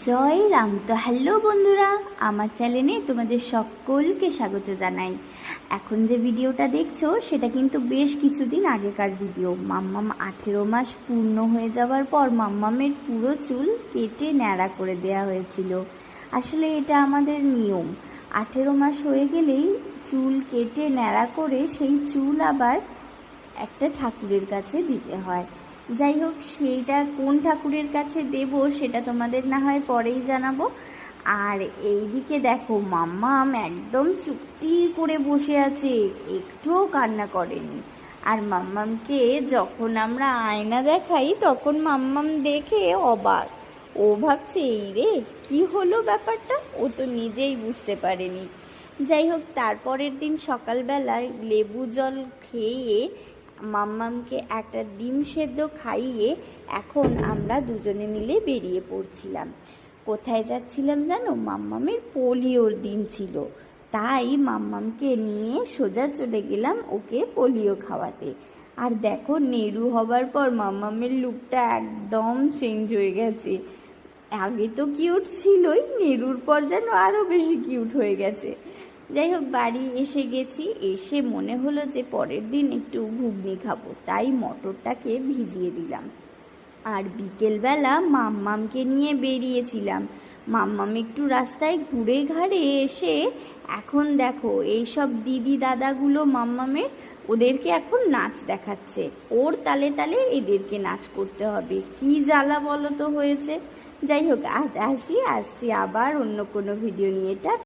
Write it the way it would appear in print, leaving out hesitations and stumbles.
জয় রাম। তো হ্যালো বন্ধুরা, আমার চ্যানেলে তোমাদের সকলকে স্বাগত জানাই। এখন যে ভিডিওটা দেখছো সেটা কিন্তু বেশ কিছুদিন আগেকার ভিডিও। মাম্মাম 18 মাস পূর্ণ হয়ে যাওয়ার পর মাম্মামের পুরো চুল কেটে ন্যাড়া করে দেয়া হয়েছিল। আসলে এটা আমাদের নিয়ম, 18 মাস হয়ে গেলেই চুল কেটে ন্যাড়া করে সেই চুল আবার একটা ঠাকুরের কাছে দিতে হয়। যাই হোক, সেইটা কোন ঠাকুরের কাছে দেব সেটা তোমাদের না হয় পরেই জানাবো। আর এইদিকে দেখো, মাম্মাম একদম চুপটি করে বসে আছে, একটুও কান্না করেনি। আর মাম্মামকে যখন আমরা আয়না দেখাই তখন মাম্মাম দেখে অবাক। ও ভাবছে, এই রে কী হলো ব্যাপারটা, ও তো নিজেই বুঝতে পারেনি। যাই হোক, তারপরের দিন সকালবেলায় লেবু জল খেয়ে মাম্মামকে একটা ডিম সেদ্ধ খাইয়ে এখন আমরা দুজনে মিলে বেরিয়ে পড়ছিলাম। কোথায় যাচ্ছিলাম জানো? মাম্মামের পোলিওর দিন ছিল, তাই মাম্মামকে নিয়ে সোজা চলে গেলাম ওকে পোলিও খাওয়াতে। আর দেখো, নেড়ু হবার পর মাম্মামের লুকটা একদম চেঞ্জ হয়ে গেছে। আগে তো কিউট ছিলই, নেড়ুর পর যেন আরও বেশি কিউট হয়ে গেছে। যাই হোক, বাড়ি এসে গেছি, এসে মনে হলো যে পরের দিন একটু ঘুগনি খাবো, তাই মটরটাকে ভিজিয়ে দিলাম। আর বিকেলবেলা মাম্মামকে নিয়ে বেরিয়েছিলাম। মাম্মাম একটু রাস্তায় ঘুরে ঘাড়ে এসে এখন দেখো এইসব দিদি দাদাগুলো মাম্মামের, ওদেরকে এখন নাচ দেখাচ্ছে। ওর তালে তালে এদেরকে নাচ করতে হবে, কি জ্বালা বলো তো হয়েছে। যাই হোক, আজ আসছি আবার অন্য কোনো ভিডিও নিয়ে।